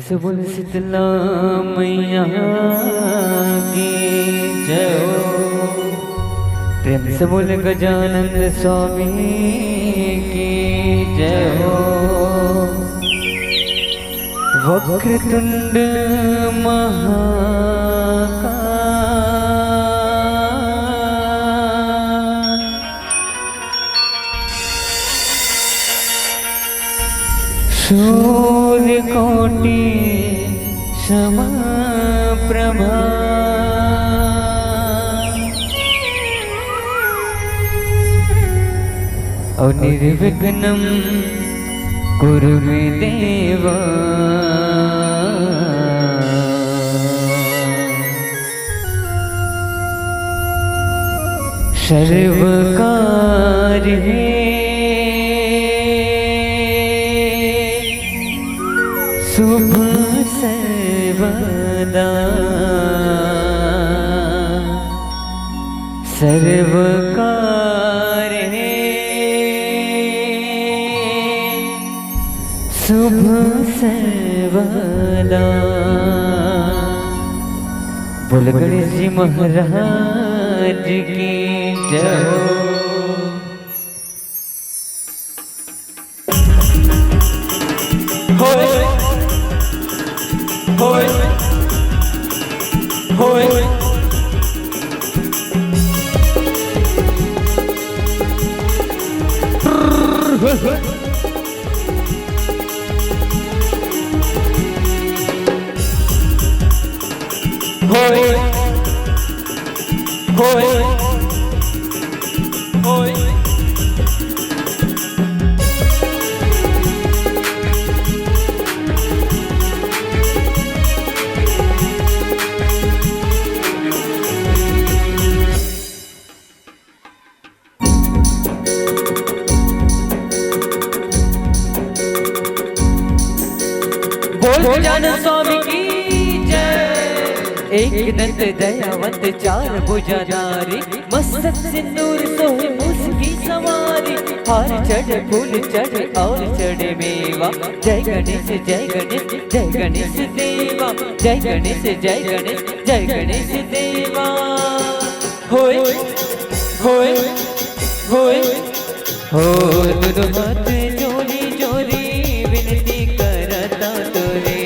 से बोल शीतला मैया की जय हो। प्रेम से बोले गजानंद स्वामी की जय हो। वक्रतुंड महाकाल सूर्य कोटि समप्रभा और निर्विघ्नं कुरु मे देव। सर्वकार्ये शुभ सर्वदा सर्वकार्ये शुभ सर्वदा। बोल गणेश जी महाराज की जय हो। होय होय होय होय होय होय बोल गजानन स्वामी की जय। एक दंत दयावंत चार भुजाधारी मस्तक सिंदूर सोहे मुस्की सवारी। हार चढ़े फूल चढ़े और चढ़े मेवा। जय गणेश जय गणेश जय गणेश देवा। जय गणेश जय गणेश जय गणेश देवा। होय होय होय हो दोनों हाथ जोड़ी जोड़ी विनती करता तोरे।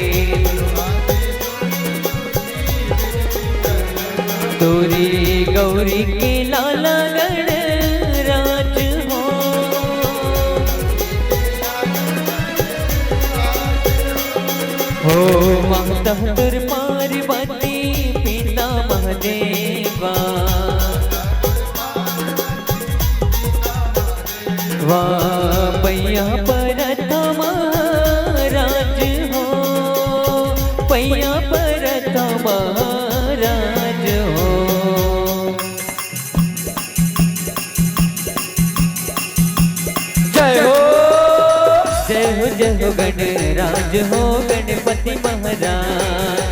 तोरी गौरी के लाला गण राज हो। हो माता तुर पार्वती पिता महादेवा। वाह पैया परतम राज हो। पैया परतम राज हो। जय हो जय हो जय हो गणराज हो गणपति महाराज।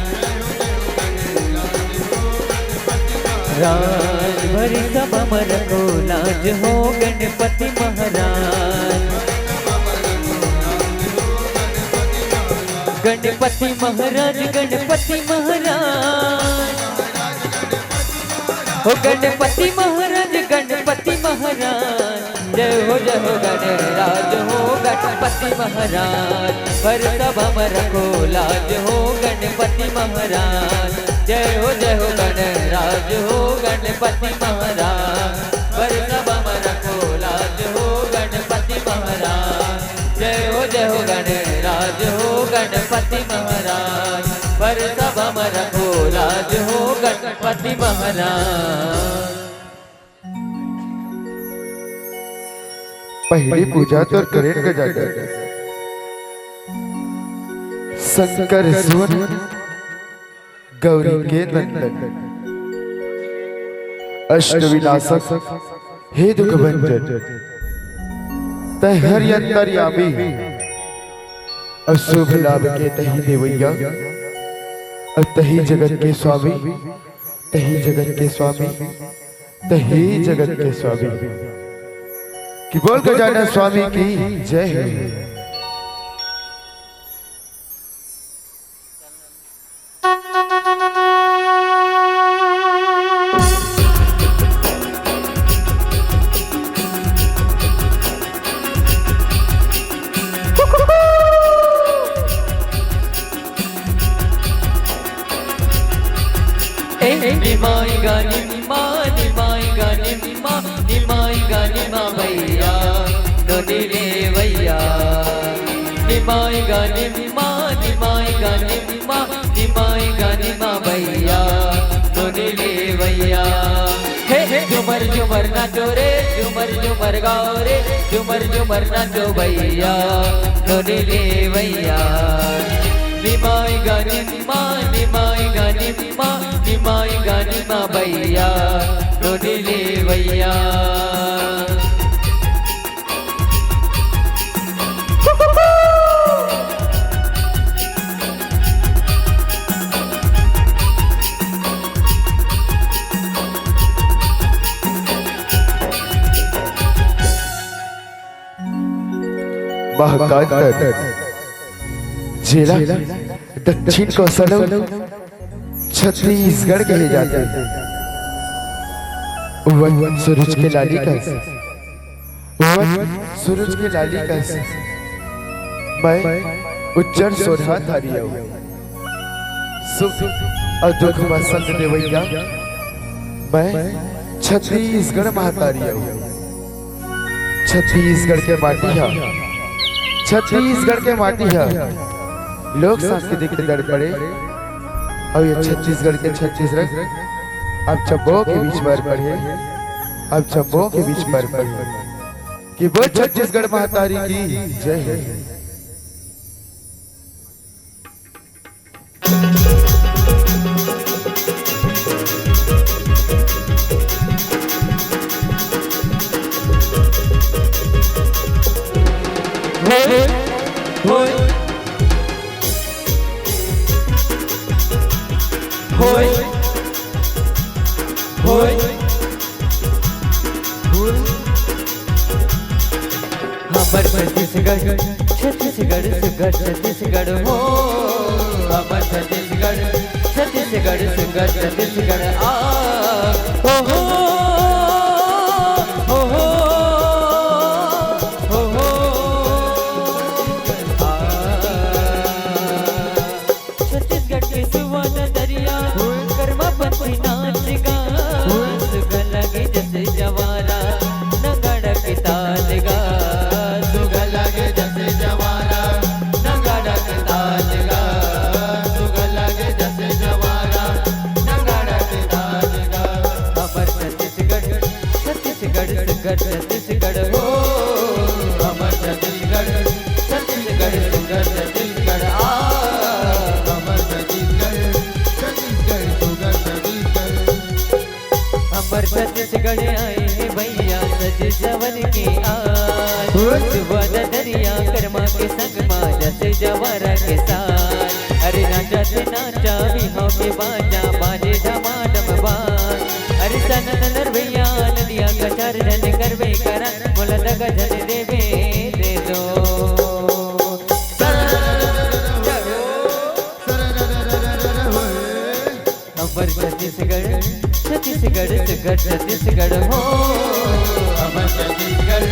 राज भरी सभा में रखो लाज हो गणपति महाराज। गणपति महाराज गणपति महाराज हो गणपति महाराज गणपति महाराज। जय हो गणराज हो गणपति महाराज। पर सभा में रखो लाज हो गणपति महाराज। जय हो गणराज हो गणपति महाराज। पर सभा में रखो लाज हो गणपति महाराज। जय हो गणराज हो गणपति महाराज। पर सभा में रखो लाज हो गणपति महाराज। पहली पूजा तो करें गजानन शंकर सुवन गौरी के नंदन। अष्ट विनाशक हे दुख भंजन तय हरि अंतर्यामी। अशुभ लाभ के तही देवैया। तही जगत के स्वामी तही जगत के स्वामी तही जगत के स्वामी। कि बोल गजानन स्वामी की जय है। निमाई गानी निमा निमाई गानी निमा निमाई गानी मा भैया नोनी ले भैया हे झुमर झुमर नाचो रे झुमर झुमर गाओ रे झुमर झुमर नाचो भैया नोनी ले भैया निमाई गानी निमा निमाई गानी निमा निमाई गानी मा भैया नोनी ले भैया महाकाल जिला दक्षिण कौशल छत्तीसगढ़ कहे जाते हैं। वन सूरज के लाली का वन सूरज के लाली का मैं उज्जर सोधा धारिया सुख और दुख बसंत देवैया मैं छत्तीसगढ़ महातारिया छत्तीसगढ़ के माटी है छत्तीसगढ़ के माटी है लोक सांस्कृतिक के दर पड़े और ये छत्तीसगढ़ के छत्तीसगढ़ अब चंबो के बीच पर पढ़े अब चंबो के बीच पर पढ़े कि वो छत्तीसगढ़ महातारी की जय है। होय होय होय हमर छत्तीसगढ़ छत्तीसगढ़ सुगर छत्तीसगढ़ हो हमर छत्तीसगढ़ छत्तीसगढ़ सुगर छत्तीसगढ़ आ हो हो छत्तीसगढ़ हो हमर छत्तीसगढ़ छत्तीसगढ़ सुगर छत्तीसगढ़ आ हमर छत्तीसगढ़ छत्तीसगढ़ सुगर छत्तीसगढ़ हमर छत्तीसगढ़ आए हैं भैया सज जवन के आज सुबह दरिया कर्मा के संग माँ जैसे जवारा के साथ अरे नाचा से नाचा भी हो के बाजा बाजे धमाधम बाज अरे सन भैया नदिया कचार झन करबे करा बोला दगा झन देवे दे दो हमर छत्तीसगढ़ छत्तीसगढ़ सुगर छत्तीसगढ़ हो हमर छत्तीसगढ़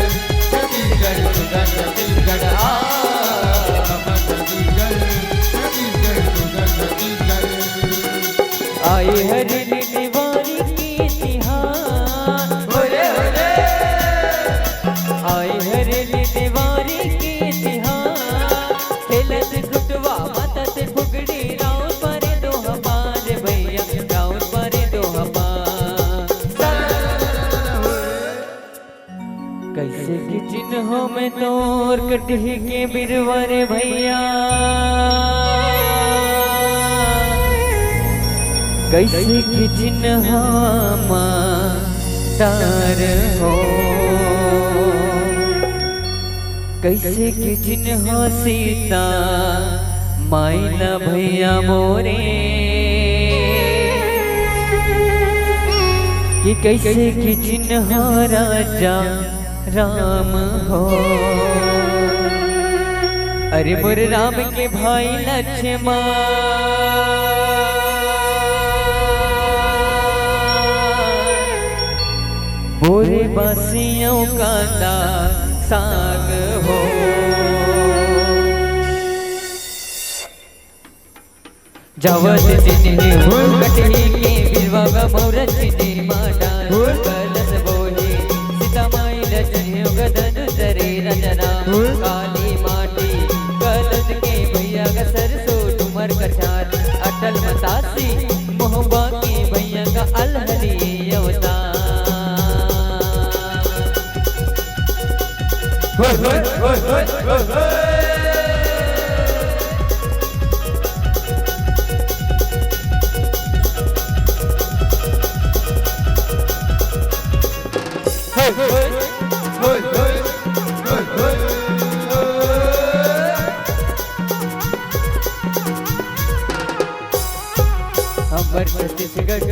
छत्तीसगढ़ सुगर छत्तीसगढ़ आ हमर छत्तीसगढ़ छत्तीसगढ़ सुगर छत्तीसगढ़ आई हरिली दीवारी की तिहार होरे होरे आई हरिली दीवारी की तिहार खेलत गुटवा माता से फुगड़ी राउत पारे दो हमारे भैया राउत पारे दो हमार कैसे की चिन्हों में तोर कटही के बिरवारे भैया कैसे की चिन्ह तार हो कैसे की चिन्ह सीता मायना भैया मोरे कि कैसे की चिन्ह राजा राम हो अरे मोर राम के भाई लक्ष्मण बोरे बासियों का साग हो जवत जिन्हें हो कटही के बिरवा मोरत जी माता कलस बोले सीता माई रचने गदन जरे रचना काली माटी कल अमर छत्तीसगढ़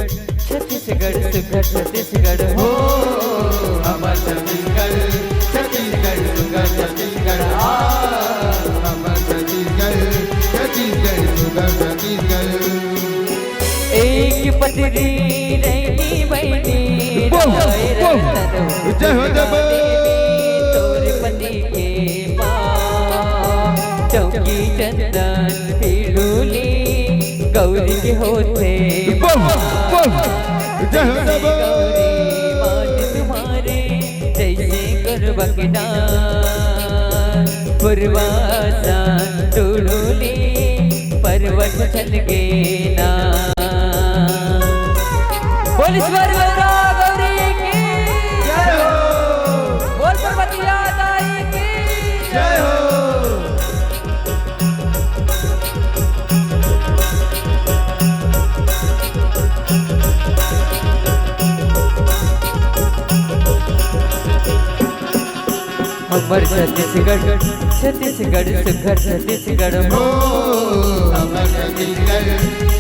छत्तीसगढ़ सुघर छत्तीसगढ़ हो अमर छत्तीसगढ़ छत्तीसगढ़ सुगर छत्तीसगढ़ अमर छत्तीसगढ़ छत्तीसगढ़ सुगर छत्तीसगढ़। एक पतरी रहनी बहनी जय हो जय तोर पति के माँ चौकी चंदन पिलूली गौरी के होते जय हो जय गौरी बात तुम्हारे जैसे करबकना पूर्वासा टुलुली पर्वत चल गे ना बोल ईश्वर गौरी की जय हो बोल पर्वतिया दाई की जय हो। अमर छत्तीसगढ़ छत्तीसगढ़ सुघर छत्तीसगढ़ हो हो अमर छत्तीसगढ़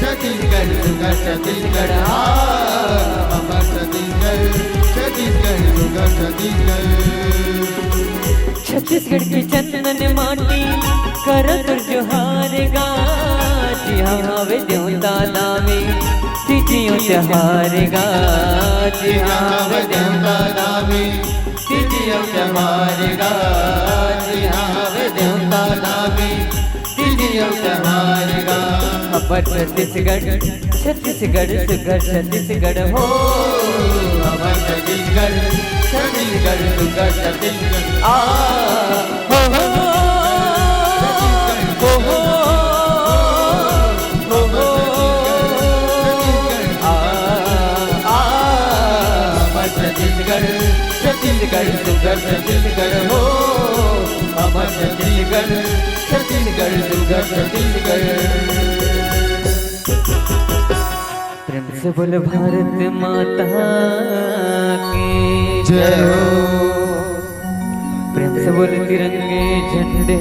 छत्तीसगढ़ सुगर छत्तीसगढ़ अमर छत्तीसगढ़ छत्तीसगढ़ सुगर छत्तीसगढ़। छत्तीसगढ़ की चंदन माटी कर जोहार गा जी हाँ वे देवता नामे तिथियों त्योहार गा जी हाँ वे देवता नामे तिथियों त्योहार गा जी हाँ वे देवता नामे तिथियों त्योहार गा। अमर छत्तीसगढ़ छत्तीसगढ़ सुघर छत्तीसगढ़ हो अमर छत्तीसगढ़ छत्तीसगढ़ सुगर छत्तीसगढ़ हो हो हो हो हो अमर छत्तीसगढ़ छत्तीसगढ़ सुगर छत्तीसगढ़ हो अमर छत्तीसगढ़ छत्तीसगढ़ सुगर छत्तीसगढ़। प्रेम से बोल भारत माता की जय हो प्रेम से बोल तिरंगे झंडे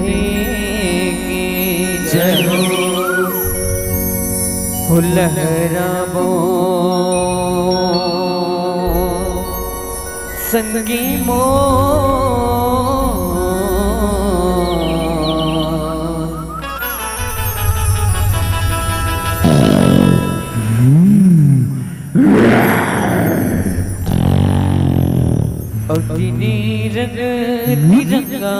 की जय हो हो लहराबो संगी मो और तीनी रंग तिरंगा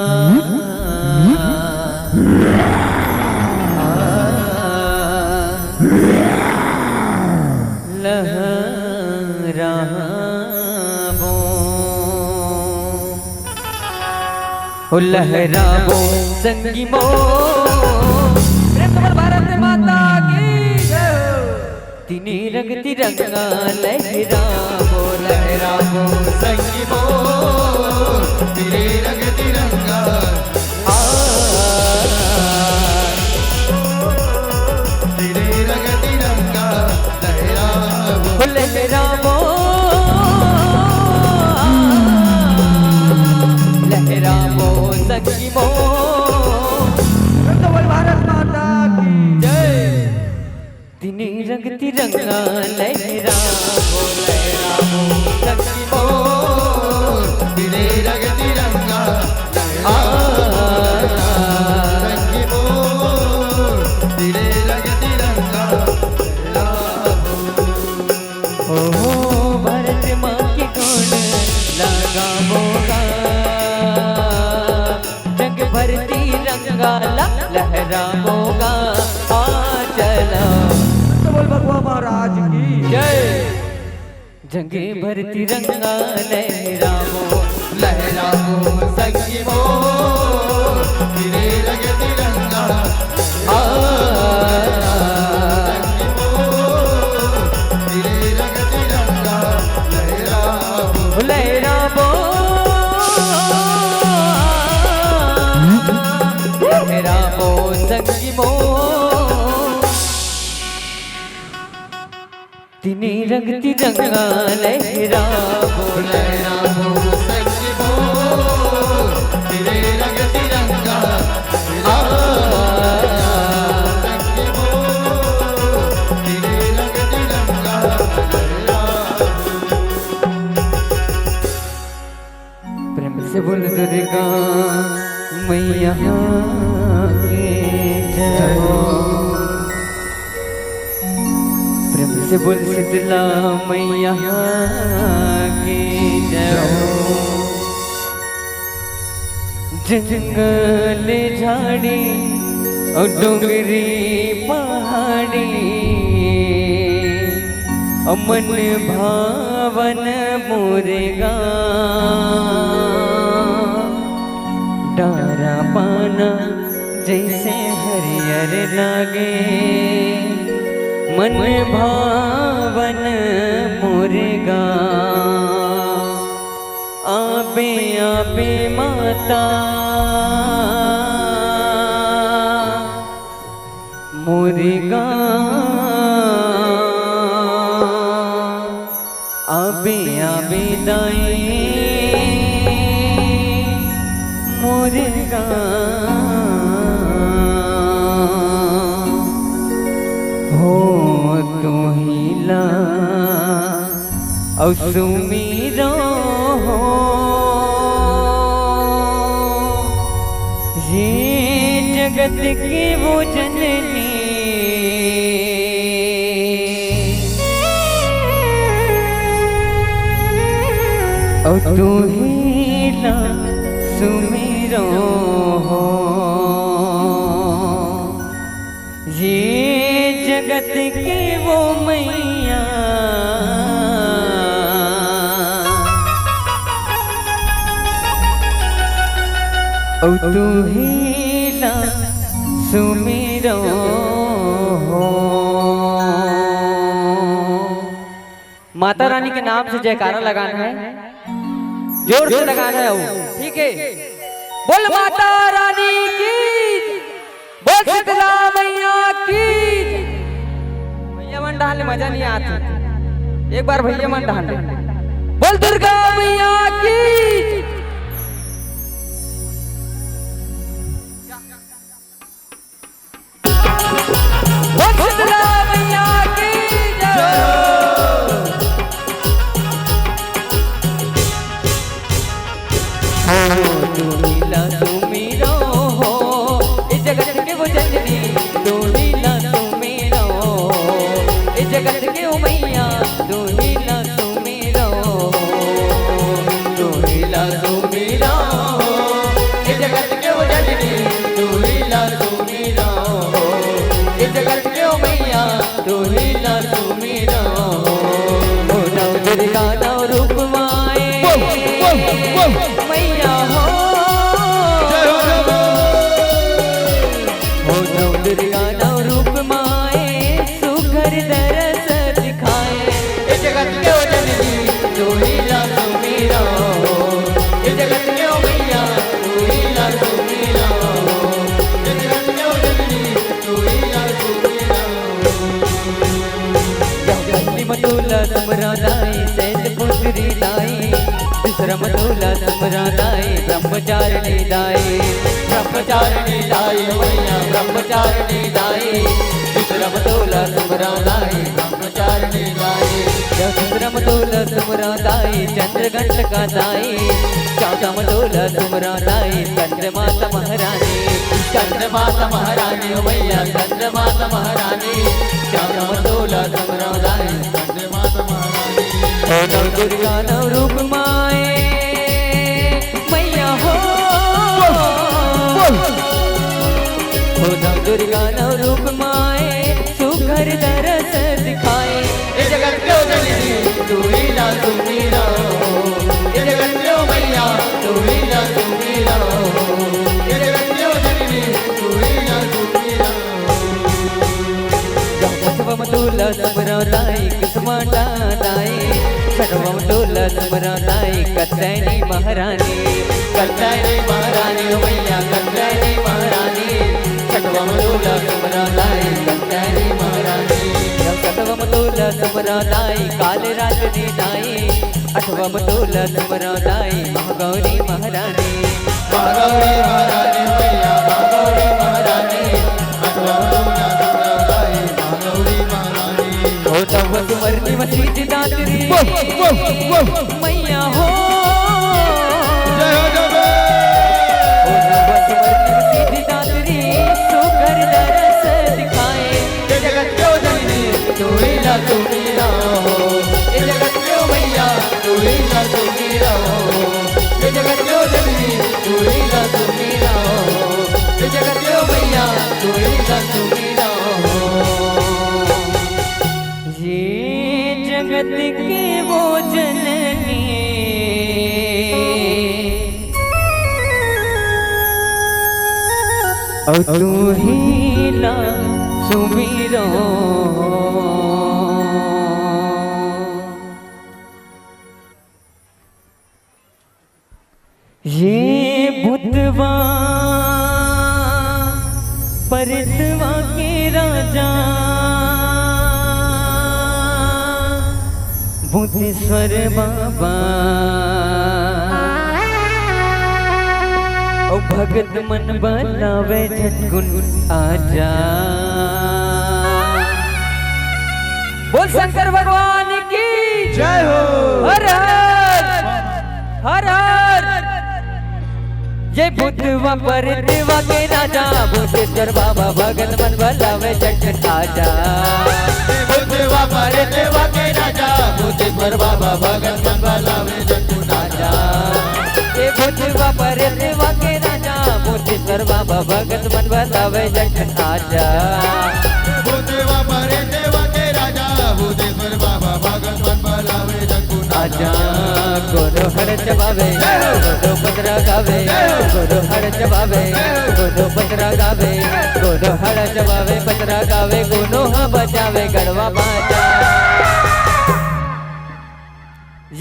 लहराबो हो लहराबो संगी मो प्रेम कमल भारत माता की जय हो। तीनी रंग तिरंगा लहराबो लहराबो संगी बो तेरे रंग तिरंगा तेरे रंग तिरंगा लहराबो हो लहराबो लहराबो संगी मो कमल भारत माता की जय। तीनी रंग तिरंगा लहराबो लहराबो संगी मो तेरे रंग तिरंगा संगी बो तेरे रंग तिरंगा लहराबो। ओ भारत माँ की गुण लगाबोगा रंग भरती रंगा लहराबोगा आ चला बोल भगवा महाराज की जय। जंगे भरती रंगा लहराबो लहराबो संगी बो तेरे रंग तिरंगा संगी बो तेरे रंग तिरंगा लहराबो लहराबो रामो संगी मो तिने रंग तिरंगा लहरावो लहरावो संगी मो तेरे रंग तिरंगा संगी मो तेरे रंग तिरंगा प्रेम से बोल दुर्गा मैया की जय हो। प्रेम से बोल शीतला मैया की जय हो। जंगल झाड़ी और डोंगरी पहाड़ी अमन भावन मोरेगा डारा पाना जैसे हरियर लागे मन भावन मोरेगा आबे आबे माता मोरेगा आबे आबे दाए मोरेगा हो तू हिला और सुमीरो हो ये जगत की वो जननी और तू हिला सुमीरो हो ये जगत की वो मैया और तू हिला सुमीरो हो। माता रानी के नाम से जयकारा लगाना है, जोर से लगाना है वो, ठीक है। बोल माता रानी की, बोल शीतला मैया की। भैया मन डालने मजा नहीं आता, एक बार भैया मन डालने। बोल दुर्गा मैया की। बोल शीतला मैया की जय। तू नीला तू मीरा हो इस जगत के वो जननी तू नीला तू मीरा हो इस जगत के वो मैया तू नीला तू मीरा हो तू नीला तू मीरा हो इस जगत के वो जननी तू नीला तू मीरा हो इस जगत के वो मैया तू नीला तू मीरा हो नव दुर्गा नव रूप माए मैया हो नव दुर्गा नव रूप माए सुघर दरस दिखाए इस जगत के ओ जननी तू हीला तू मीरा हो इस जगत के ओ मैया तू हीला तू मीरा हो इस जगत के ओ जननी तू हीला तू मीरा हो मतुला तुमरा दाई सैत पुत्री दाई दूसरा मतुला तुमरा दाई ब्रह्मचारिणी दाई मैया ब्रह्मचारिणी दाई दूसरा मतुला तुमरा दाई ब्रह्मचारिणी दाई दूसरा मतुला तुमरा दाई चंद्रघंट का दाई चौथा मतुला तुमरा दाई चंद्रमाता महारानी मैया चंद्रमाता महारानी चौथा मतुला तुमरा दाई चंद्रमाता महारानी नव दुर्गा नव रूप माए मैया हो नव दुर्गा नव रूप माए सुघर दरस दिखाए इस जगत के जननी तू हीला तू मीरा हो इस जगत के मैया तू हीला तू मीरा हो इस जगत के जननी तू हीला तू मीरा हो मतुला तुमरा दाई किस्मता दाई सर्वम तुला तुमरा दाई कत्तैनी महारानी मैया कत्तैनी महारानी सतवमतुला समरालाई कत्यारी महारानी सतवमतुला समरालाई काल रात्रि नाई अठवमतुला समरालाई महागौरी महारानी महागौरी महारानी मैया महागौरी महारानी अठवमतुला समरालाई महागौरी महारानी हो नव सुमरनी मसीज दात्री मैया हो जय हो जय हो नव सुमरनी मसीज दात्री सुकर दरस दिखाए ये जगत क्यों जननी तू ही ना तू मीरा हो ये जगत क्यों मैया तू ही ना तू मीरा हो ये जगत क्यों जननी तू ही ना तू मीरा हो ये जगत क्यों मैया तू ही ना तू मीरा हो ये जगत के वो जननी और तू ही ला सुमिरो ये बुद्धवा परतवा के राजा बुद्धेश्वर बाबा ओ भगत मन बनावे झटकुन आजा बोल शंकर भगवान की जय हो हर हर हर हर ये बुद्धवा परतवा के राजा बुद्धेश्वर बाबा भगत मन बनावे झटकुन आजा बुद्धवा परतवा के राजा बुद्धेश्वर बाबा भगत मन बनावे झटकुन आजा ये बुद्धवा परतवा के राजा बुद्धेश्वर बाबा भगत मन बनावे झटकुन आजा बुद्धवा परतवा के राजा बुद्धेश्वर बाबा भगत मन बनावे झटकुन आजा गोरो हर जबावे गोरो पतरा गावे गोरो हर जबावे गोरो पतरा गावे गोरो हर जबावे पतरा गावे गोनो हा बजावे गड़वा बाजा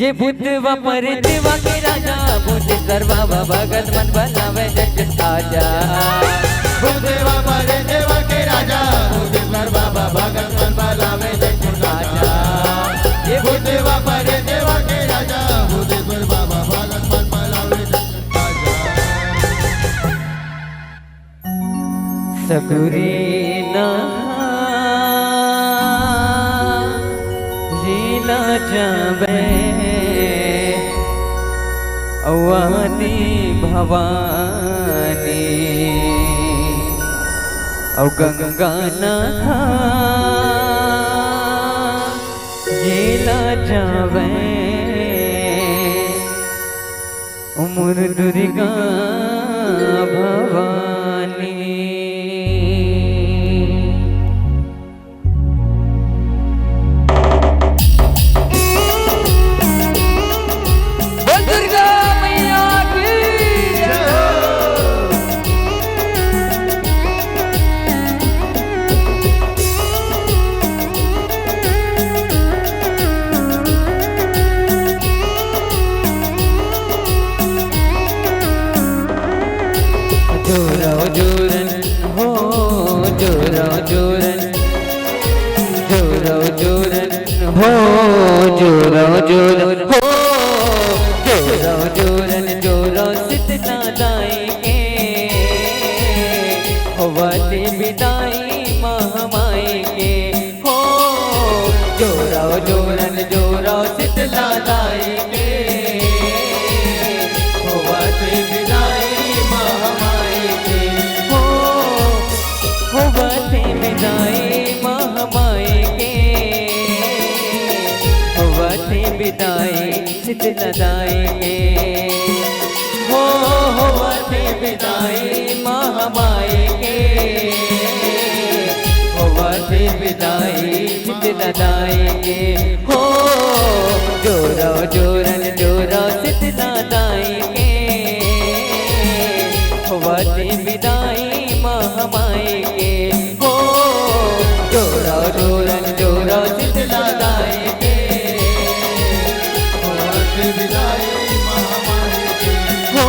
ये बुद्धवा परतवा के राजा बुद्धेश्वर बाबा भगत मन बनावे झटकुन आजा बुद्धवा परतवा के राजा बुद्धेश्वर बाबा भगत मन बनावे झटकुन आजा ये बुद्धवा परतवा के राजा बुद्धेश्वर बाबा भगत मन बनावे झटकुन आजा सकुरी ना जीना जावे अवानी भवानी औ गंगा नहा जीना जावे उमर दुर्गा भवानी बोल दुर्गा मैया की जय हो। जोरा जोरन हो जोरा जोरन जोरा जोरन हो जोरा जोरन हो जोरा जोरन जोरा सितना लाएंगे हो वाली विदाई महामाई के हो जोरा जोरन जोरा सितना लाएंगे हो वाली विदाई महामाई के हो वाली विदाई महामाई के हो वाली विदाई सिद्ध लदाएंगे हो वाली विदाई महामाई के हो वाली विदाई सिद्ध लदाएंगे हो जोरा जोरन जोरा सिद्ध लदाएंगे हो वाली विदाई महामाई के हो जोरा जोरन जोरा सिद्ध लदाएंगे विदाई महामाई के हो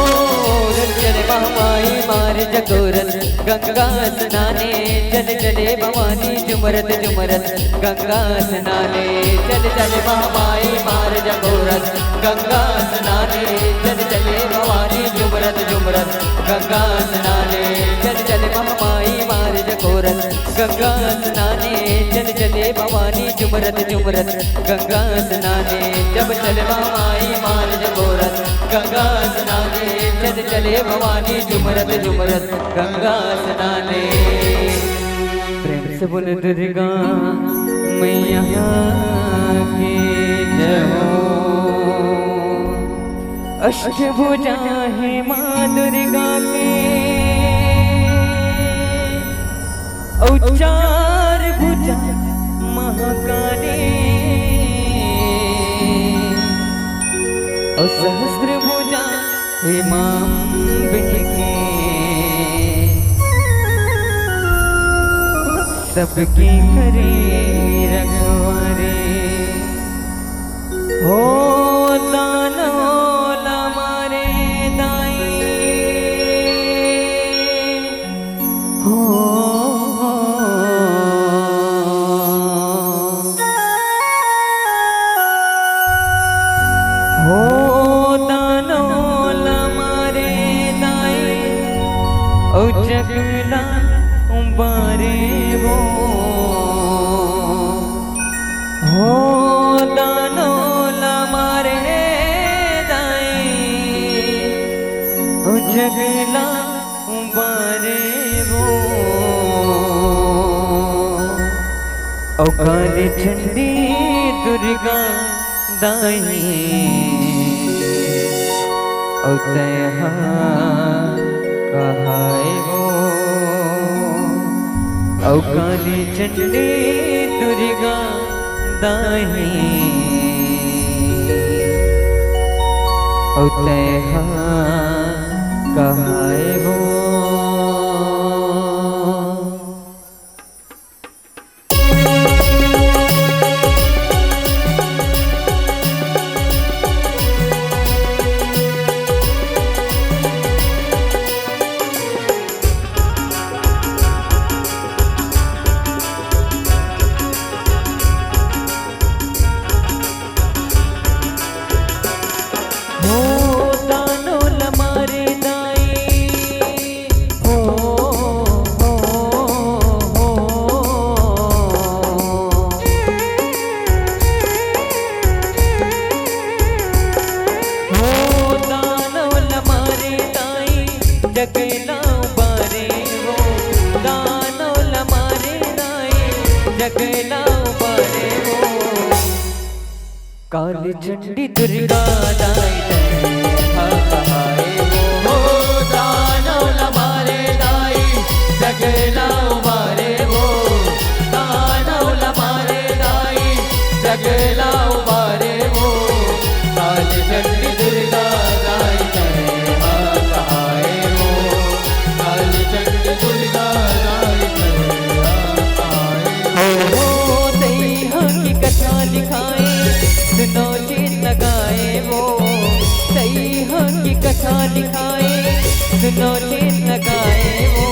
रंजन महामाई मार जगोरत गंगा स्नाने चल चले भवानी झुमरत झुमरत गंगा स्नाने चल चले महामाई मार जगोरत गंगा स्नाने चल चले भवानी झुमरत झुमरत गंगा स्नाने चल चले महामाई मार जगोरत गंगा स्नाने चल चले भवानी झुमरत झुमरत गंगा स्नाने जब चले महामाई मार जगोरत गंगा स्नाने चल चले भवानी झुमरत झुमरत गंगा स्नाने। प्रेम से बोल दुर्गा मैया की जय हो। अष्टभुजा है माँ दुर्गा के और चार भुजा महाकाली और सहस्त्र भुजा हे मां के सबकी करे रखवारे हो दानो मारे दाई हो जगला उबारे हो दानो मारे दाई जगला उबारे हो काली चंडी दुर्गा दाई तहा कहाए वो काली चंडी दुर्गा दाई तहा कहाए वो। जगला उबारे वो दानो लमारे दाई जगला उबारे वो काली चंडी दुर्गा दाई कहाए वो दानो लमारे दाई जगला उबारे वो दानो लमारे दाई जगला उबारे वो काली चंडी दुर्गा दाई सुनो चीत लगाए वो सही की कथा लिखाए सुनो चीत लगाए वो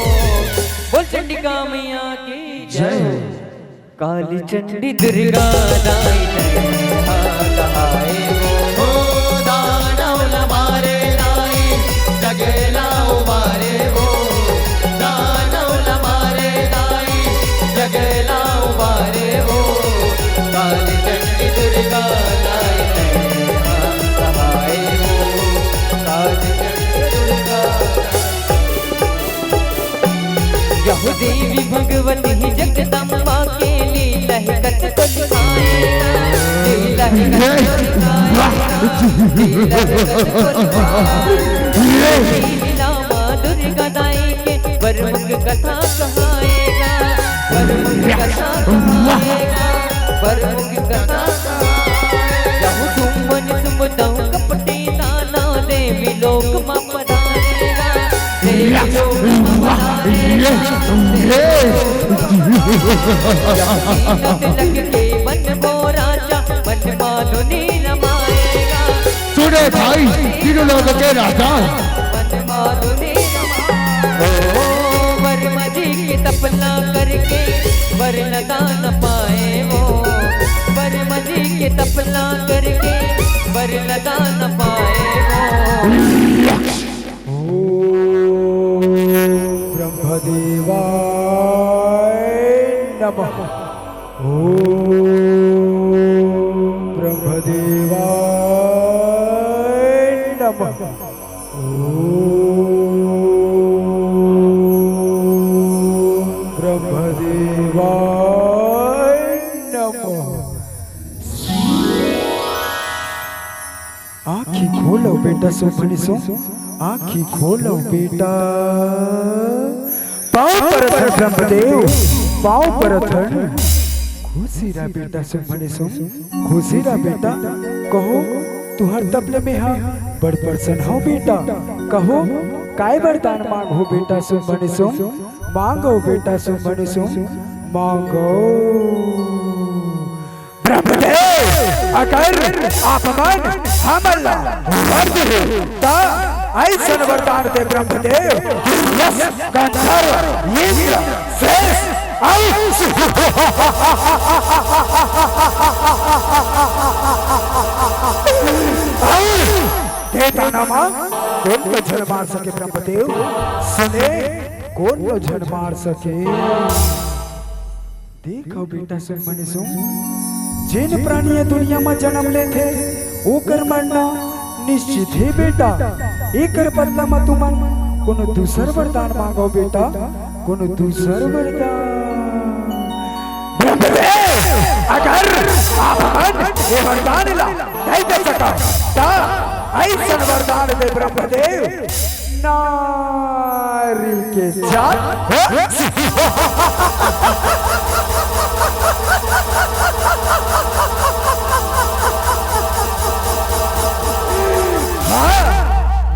बोल चंडिका मैया की जय। काली चंडी दुर्गा दाई कहाए वो दानव लमारे दाई जगला उबारे वो दानव लमारे दाई जगला उबारे वो काली चंडी दुर्गा दाई कहाए वो काली चंडी दुर्गा। यहू देवी भगवती ही जगदम्बा के लीला ही कथ को दिखाएगा लीला ही कथ को दिखाएगा लीला माँ दुर्गा दाई के वरमुख कथा कहाएगा वरमुख कथा कहाएगा वरमुख कथा यहू सुमन सुमताऊ कपटी दाना देवी लोक माँ पधारेगा देवी लोक माँ लग के मन वो राजा मन मानो नील माएगा सुने भाई तीनों लोगों के राजा मन मानो नील बता न पाए वो। ब्रह्मदेवाय नमः। ओम ब्रह्मदेवाय नमः। ओम ब्रह्मदेवाय नमः। आँखी खोलो बेटा सुमन सो, आँखी खोलो बेटा। पाँव पर धर ब्रह्मदेव, पाँव पर धर। खुशी रा बेटा सुमन सो, खुशी रा बेटा। कहो तुहर तबले में हा बड़ प्रसन्न हो बेटा। कहो काय वरदान मांगो बेटा सुमन सो, मांगो बेटा सुमन सो, मांगो। ब्रह्मदेव अगर आप मन हमला वर्द ता ऐसन वरदान दे ब्रह्मदेव। यस गंधर्व इंद्र शेष देता नामा कौन को झड़ मार सके ब्रह्मदेव। सुने कौन को झड़ मार सके। देखो बेटा सुमन सो, जिन प्राणी दुनिया में जन्म लेते ओकर मरना निश्चित है बेटा। एकर बदला में तुम कोनो दूसर वरदान मांगो बेटा, कोनो दूसर वरदान। ब्रह्मदेव अगर आप मन ये वरदान ला नहीं दे सका ता ऐसन वरदान दे ब्रह्मदेव। नारी के जात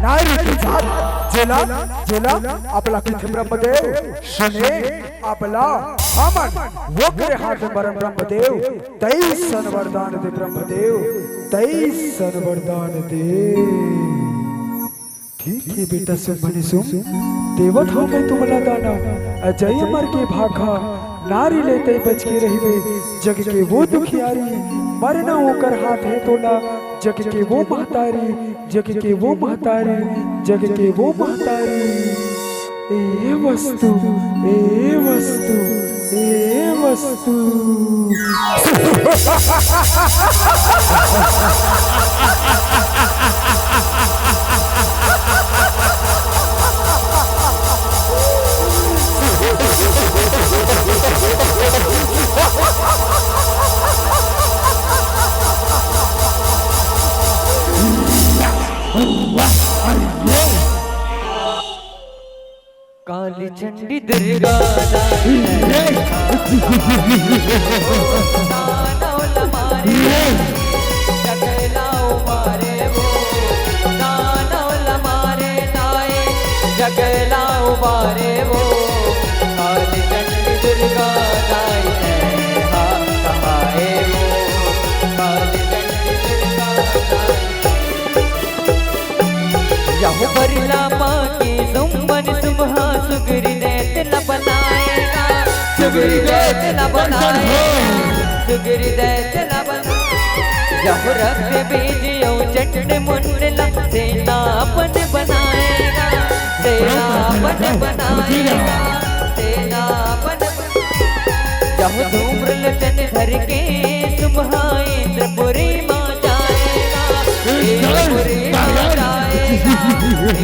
नारी की जात जेला जेला आपला किथे ब्रह्मदेव। सुने आपला हमन वक्र हाथ मरण ब्रह्मदेव। 23 सन वरदान दे ब्रह्मदेव, 23 सन वरदान दे। ठीक है बेटा सुमन सो, देवत हो मैं तुमला दाना। अजय मर के भाखा नारी लेते बच के रहिबे। जग के वो दुखियारी मरना होकर हाथ है तोला। जग के वो महतारी, जग के वो महतारी, जग के वो महतारी। ए वस्तु, ए वस्तु, ए वस्तु। काली चंडी दुर्गा जगला उबारे वो। काली चंडी दुर्गा दाई है हाथ कहाए वो। काली चंडी दुर्गा यहु बरला माँ की सुमन सुमहा सुगरी दैत न बनाएगा। सुगरी दैत न बनाएगा, सुगरी दैत न बनाएगा। यहु रक्त बीज यौ चंड मुंडला सेनापन बनाएगा। सेनापन बनाएगा, सेनापन बनाएगा। यहु धूम्र लोचन धर के सुमहा इंद्रपुरी माँ जाएगा। इंद्रपुरी माँ जाएगा,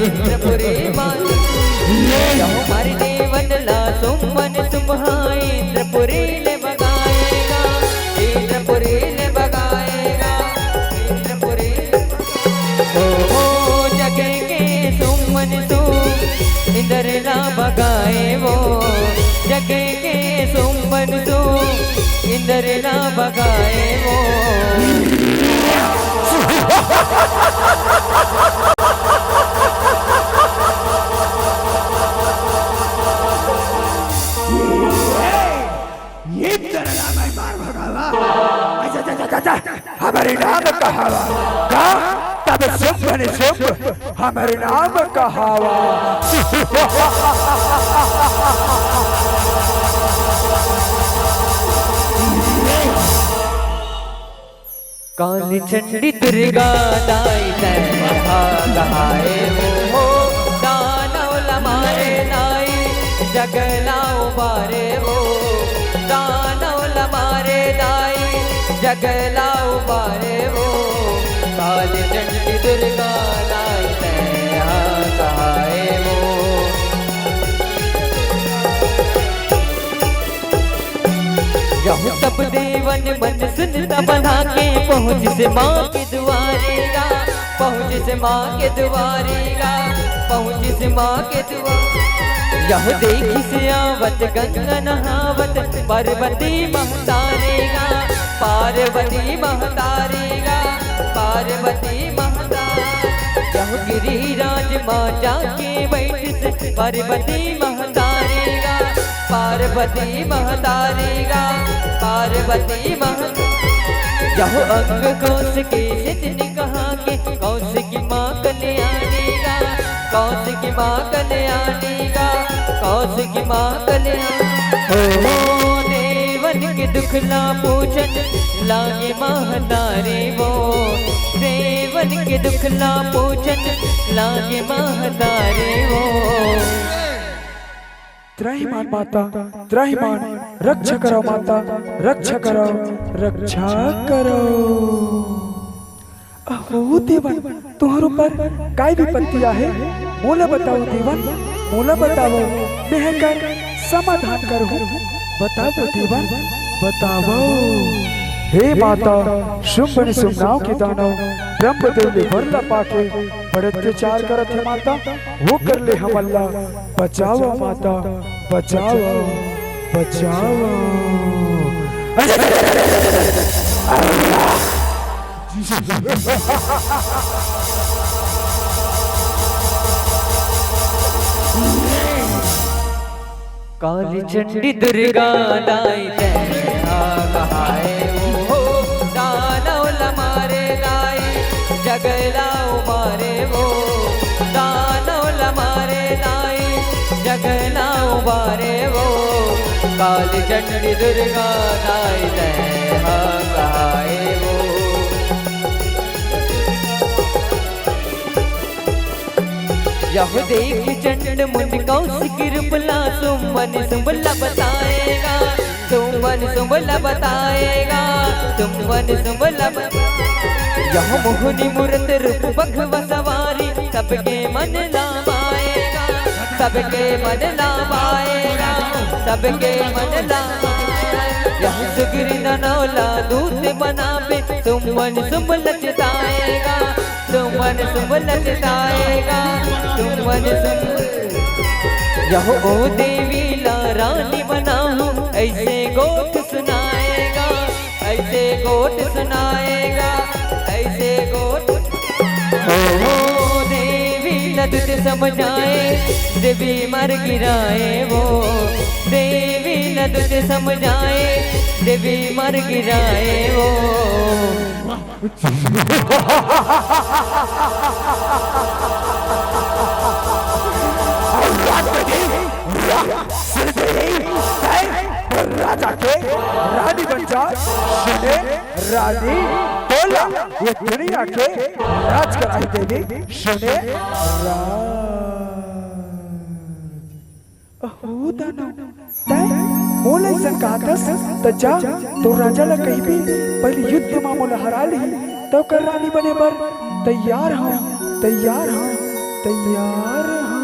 इंद्रपुरी माँ। यहु मर देवन ला सुमन सुमहा इंद्रपुरी ले बगाएगा। इंद्रपुरी ले बगाएगा, इंद्रपुरी। ओ जगे के सुमन सो इंद्र ना बगाए वो। जगे के सुमन सो इंद्र ना बगाए वो। ये तेरा नाम है मार भगावा। हमारे नाम कहावा का तब सुमन सुम हमारे नाम कहावा। काली चंडी दुर्गा दाई तैहा कहाए वो दानव लमारे लाई जगलाओ बारे वो दानव लमारे लाई जगलाओ बारे वो काली चंडी दुर्गा दाई तैहा कहाए वो सब देवन मन सुनता बना के पहुँच से माँ के दुआरेगा पहुँच से माँ के दुआरेगा पहुँच से माँ के दुआर यह देखी से आवत गंगा नहावत पार्वती महतारेगा पार्वती महतारेगा पार्वती महतार यह गिरिराज माँ जाके बैठ से पार्वती महतारेगा पार्वती महतारेगा पार्वती महता यह अंग कौश के जितने कहा के कौश की माँ कल्याणेगा कौश की माँ कल्याणेगा कौश की माँ कल्याण हो देवन के दुखला पूछन लागे महतारे वो देवन के दुखला पूछन लागे महतारे वो त्राहिमाम माता त्राहिमाम रक्षा करो माता रक्षा करो रक्षा करो। अहो देवन तुम्हारे ऊपर काय विपत्तियां है मोला बताओ देवन मोला बताओ मैं कर समाधान करूं बताओ देवन बताओ। हे माता शुंभ ने सुमनाओं के दानव ब्रह्मदेव ने वरला पाके बड़े अत्याचार करत है माता वो कर ले हम अल्लाह बचाओ माता बचाओ बचाओ। काली चंडी दुर्गा दाई तैहा कहाए वो दानव लमारे लाई जगलाओ मारे वो दानव लमारे लाई जगलाओ मारे वो काली चंडी दुर्गा दाई तैहा कहाए वो। यह देख चंड मुंड कौश कृपला सुमन सुमला बताएगा सुमन सुमला बताएगा सुमन सुमला यह मोहनी मूर्त रूप बघवा सवारी सबके मन लाभाएगा सबके मन लाभाएगा सबके मन लाभाएगा यह सुगिर ननौला दूत बनावे सुमन सुमल चिताएगा सुमन सुमल चिताएगा सुमन सुमल यह ओ देवी ला रानी बनाऊं ऐसे गोठ सुनाएगा ऐसे गोठ सुनाएगा ऐसे गोठ ओ देवी नदुत समझाए देवी मर गिराए वो देवी नदुत समझाए देवी मर गिराए वो। राजा के रानी बन जा सुने रानी बोला ये दुनिया के राज कराई देवी सुने अहो दानव तै मोला ऐसा कहतस त जा तो राजा ला कहीं भी पहले युद्ध में मोला हरा ली तो कर रानी बने पर तैयार हूं तैयार हूं तैयार हूं।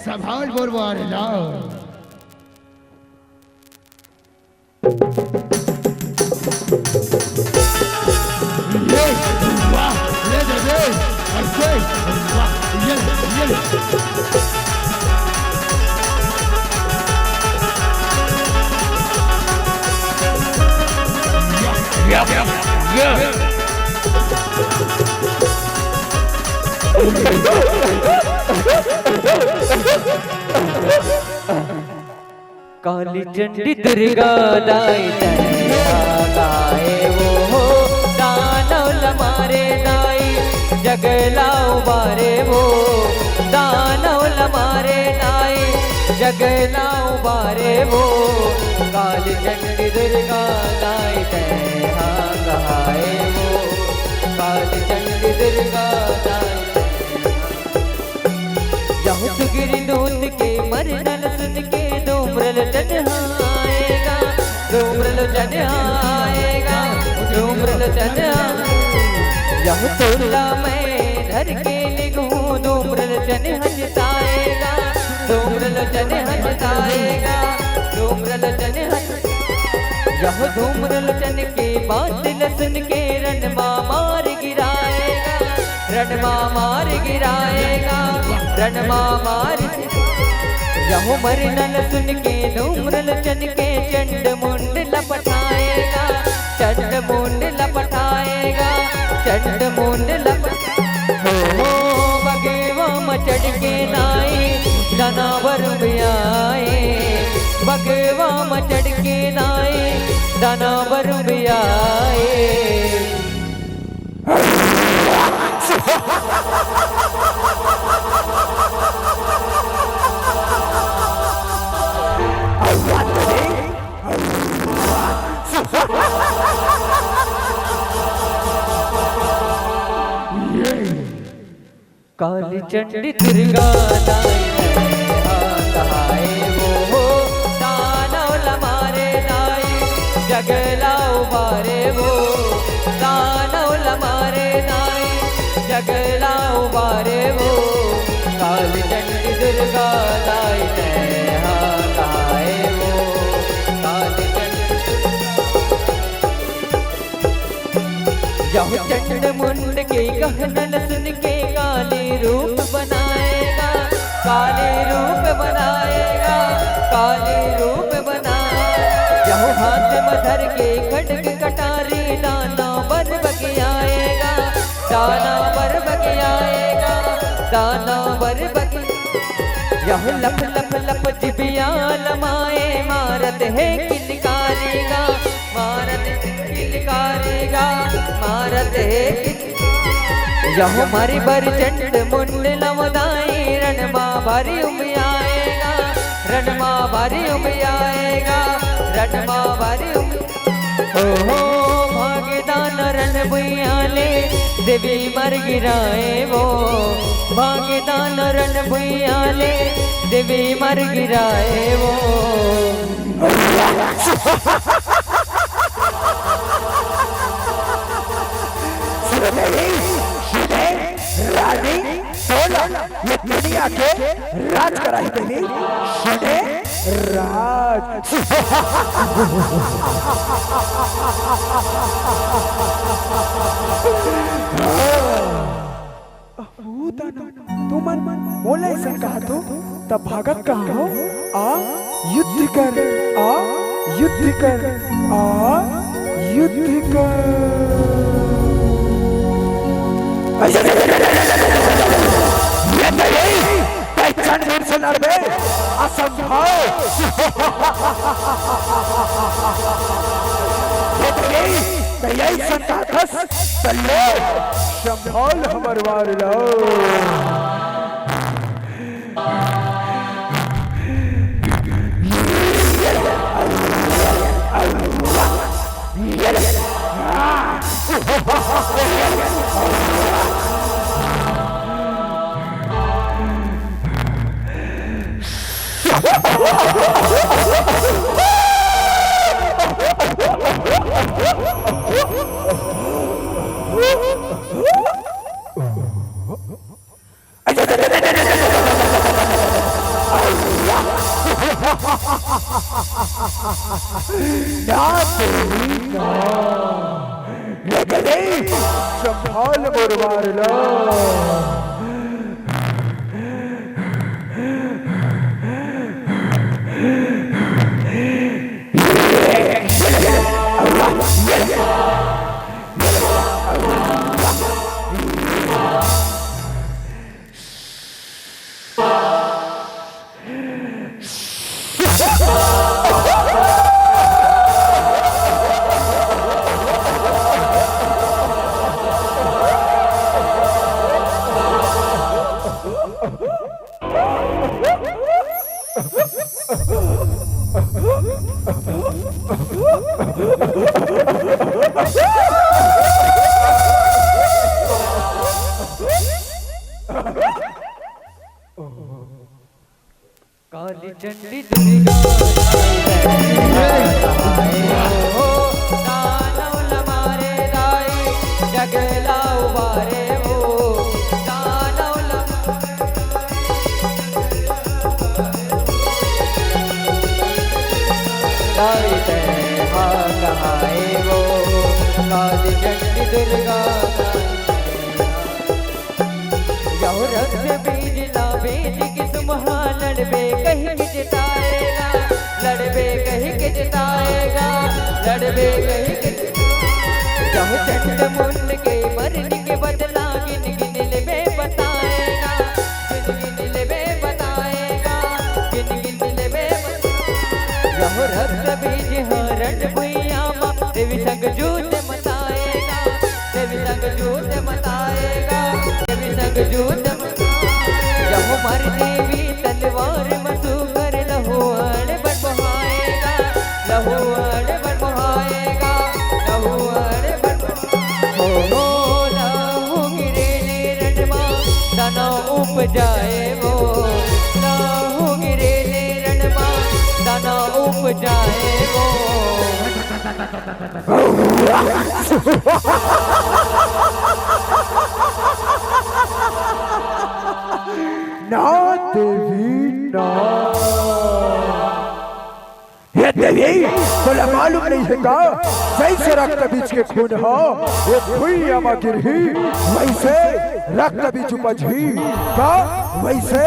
संभाल बोलवा रे लाओ ये वाह ये दे ऐसे वाह ये काली चंडी दुर्गा दाई तैया गाए वो हो दानव लमारे दाई जगला उबारे वो दानव लमारे दाई जगला उबारे वो काली चंडी दुर्गा दाई तैया गाए वो काली चंडी दुर्गा दाई जहाँ सुगिरी दूत के मरनल सुन के डूमरल चढ़ाएगा डूमरल चढ़ाएगा डूमरल यह तोला मैं धर के लिखूं डूमरल चन हंसताएगा डूमरल चन हंसताएगा डूमरल चन यह डूमरल चन के बादल सुन के रणमा मार गिराएगा रणमा मार गिराएगा रणमा मार यहो मरनल सुन के डूमरल चन के चंड मुंड लपटाएगा चंड मुंड लपटाएगा चंड मुंड हो बगेवा मचड़ के नाई दानावर भी आए बगेवा मचड़ के नाई दानावर भी आए काली चंडी दुर्गा दाई कहाए वो हो दानव लमारे दाई जगला उबारे वो दानव लमारे दाई जगला उबारे वो काली चंडी दुर्गा दाई कहाए वो काली यह चंड मुंड के गहनल सुन के काले रूप बनाएगा काले रूप बनाएगा काले रूप बनाएगा यह हाथ में धर के खड्ग कटारी दाना बर बगियाएगा दाना बर बगियाएगा दाना बर बगी यह लप लप लप जिबिया लमाए मारत है किलकारेगा मारत किलकारेगा मारत है यह मारी बर चंड मुंड लमदाई रणमा भारी आएगा रणमा भारी आएगा रणमा भारी हो भागदान रण बुयाले देवी मर गिराए वो भागदान रण बुयाले देवी मर गिराए वो रानी सोला ये दुनिया के राज कराई देवी शने राज तुम बोले ऐसा कहा तो तब भागत कहा हो आ युद्ध कर आ युद्ध कर आ युद्ध कर पहचान से लड़बे असंभव यही संताकस तल्लो संभाल हमर वार लो संभाल मुरवार लो काली चंडी दुर्गा दानव लमारे दाई जगला उबारे वो दानव दाई कहाए वो काली चंडी दुर्गा यहो रक्त बीज ना बीज किस लड़बे कहीं के जिताएगा लड़बे कहीं के जिताएगा लड़बे कहीं के जब चंड मुंड के मरने के बदला गिन गिन ले में बताएगा गिन गिन ले में बताएगा गिन गिन ले में जब रक्त बीज हरण भैया देवी संग जूत मताएगा देवी संग जूत मताएगा देवी संग जूत जब मर देवी तलवार मसू कर लहुआड़ बढ़ाएगा लहुआड़ बढ़ाएगा लहुआड़ हो लहू गिरे रणमा दाना उपजाए वो लहू गिरे रणमा दाना उपजाए वो ना देवी ना, ये देवी बोला मालूम नहीं है का जैसे रक्त बीज के खून हो ये भुइया में गिरही वैसे रक्त बीज उपजही का वैसे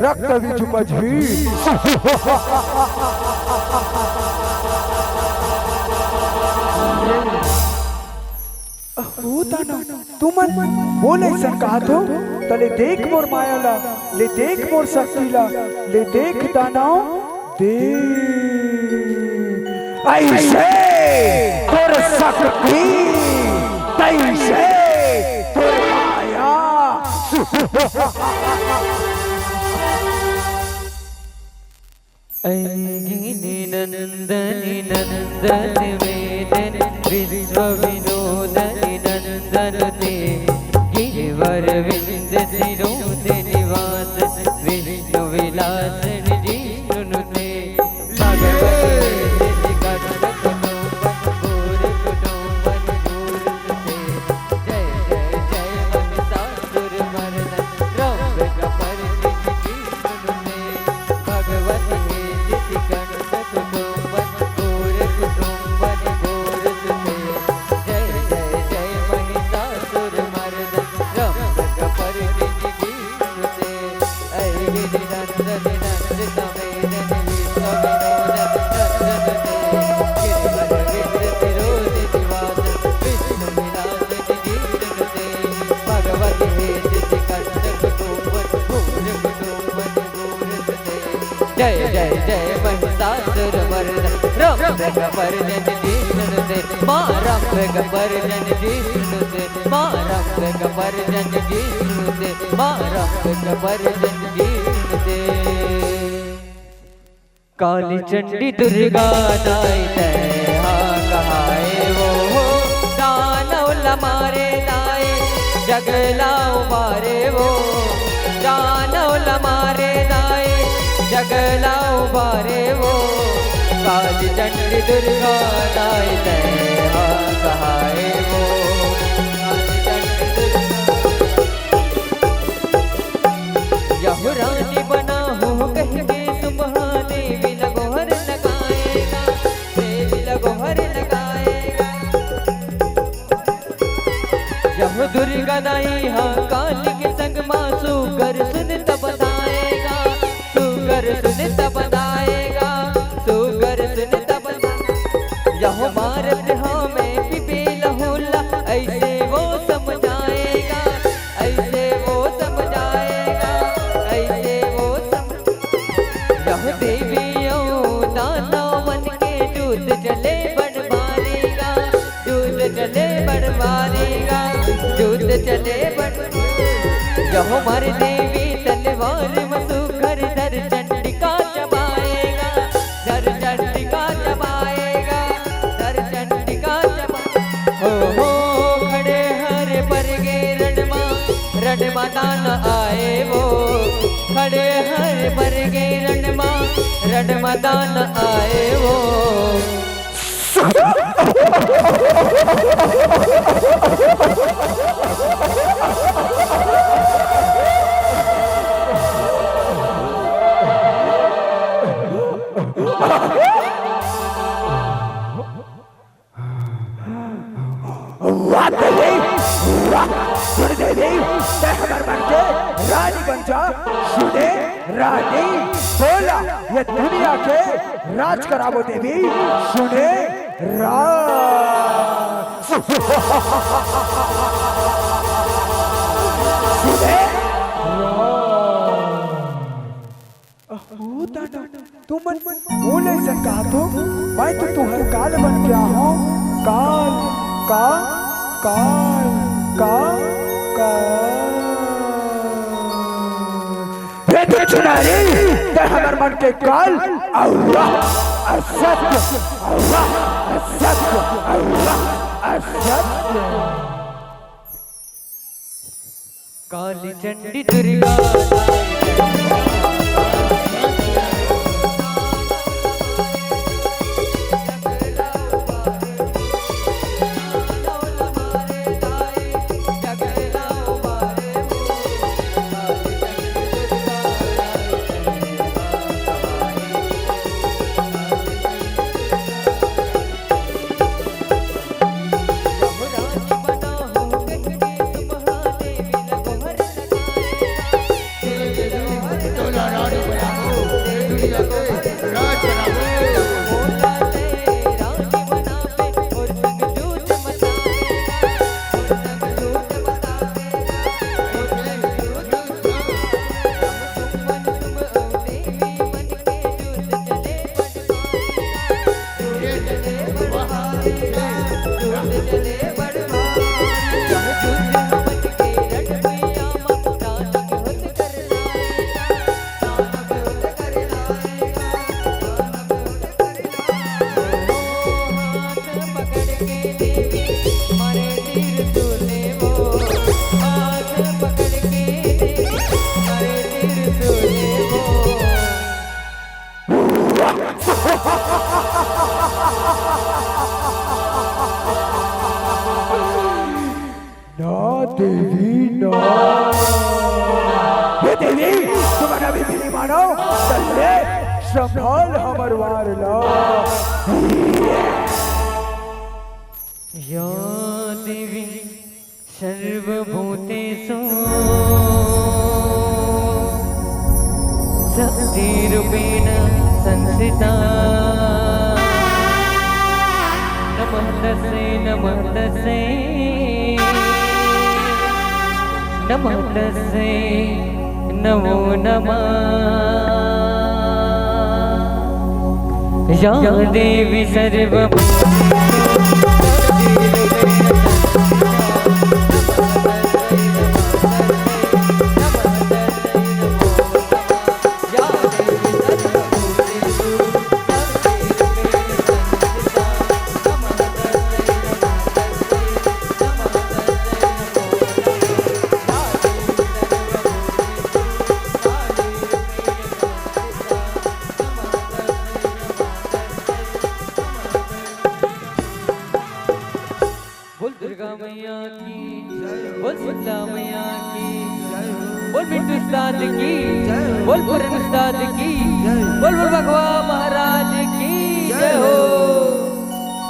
रक्त बीज उपजही तुम बोले ऐसा कहा तो तले देख मोर मायाला ले देख मोर शक्तिला ले देख दानाओ दे ऐसे तोर शक्ति तैसे तोर माया अंगिनी नंदनी नंदन वेदन विश्व विनोदनी नंदन ते गिरिवर विंद सिरोध निवास विष्णु विलास जी सुनुते भगवती जय जय जय महिषासुर मर्दन राम भगवर्जन जी सुनते माँ राम भगवर्जन जी सुनते माँ राम भगवर्जन जी सुनते माँ राम भगवर्जन जी सुनते काली चंडी दुर्गा दाई हाँ कहाए वो दानव लमारे दाए जगला उबारे वो दानव लमारे दाए जगला उबारे वो काली चंडी दुर्गा दाई हाँ कहाए वो काली चंडी दुर्गा यह रानी बना हो कहीं के सुबह देवी लगोहर लगाएगा देवी लगोहर लगाएगा यह दुर्गा दाई हाँ काली के संग माँ सुकर सुन तब बताएगा सुकर सुन तब बताएगा सुकर सुन तब यह मारत हाँ में पिपे लहुला ऐसे वो समझाएगा ऐसे वो समझाएगा ऐसे वो यह देवियों दानवन के दूध जले बढ़ मारेगा दूध जले बढ़ मारेगा दूध चले बढ़ यह मर देवी तलवार मसुकर धर चंडिका चबाएगा धर चंडिका मैदान आए वो, खड़े हर भर के रण मैदान आए वो। रानी बन जा, सुने रानी बोला ये दुनिया के राज करावो देवी, सुने राज सुने तुम बोले से कहा तो मैं तो तुम्हारे काल बन गया हूँ, काल का काल का काल चुनारी हमार मन के काल अल्लाह असत्य, अल्लाह असत्य, अल्लाह असत्य। काली चंडी दुर्गा देवी ना, ये देवी तुम्हारा भी नहीं मानो, चले संभाल हमर वारला। या देवी सर्वभूतेषु शक्तिरूपेण संस्थिता, नमः तस्यै नमः तस्यै नमः तस्यै नमो नमः। या देवी दुर्गा मैया की, बोल शीतला मैया की, बोल मिंटू उस्ताद की, बोल पूरन उस्ताद की, बोल भगवा महाराज की जय हो।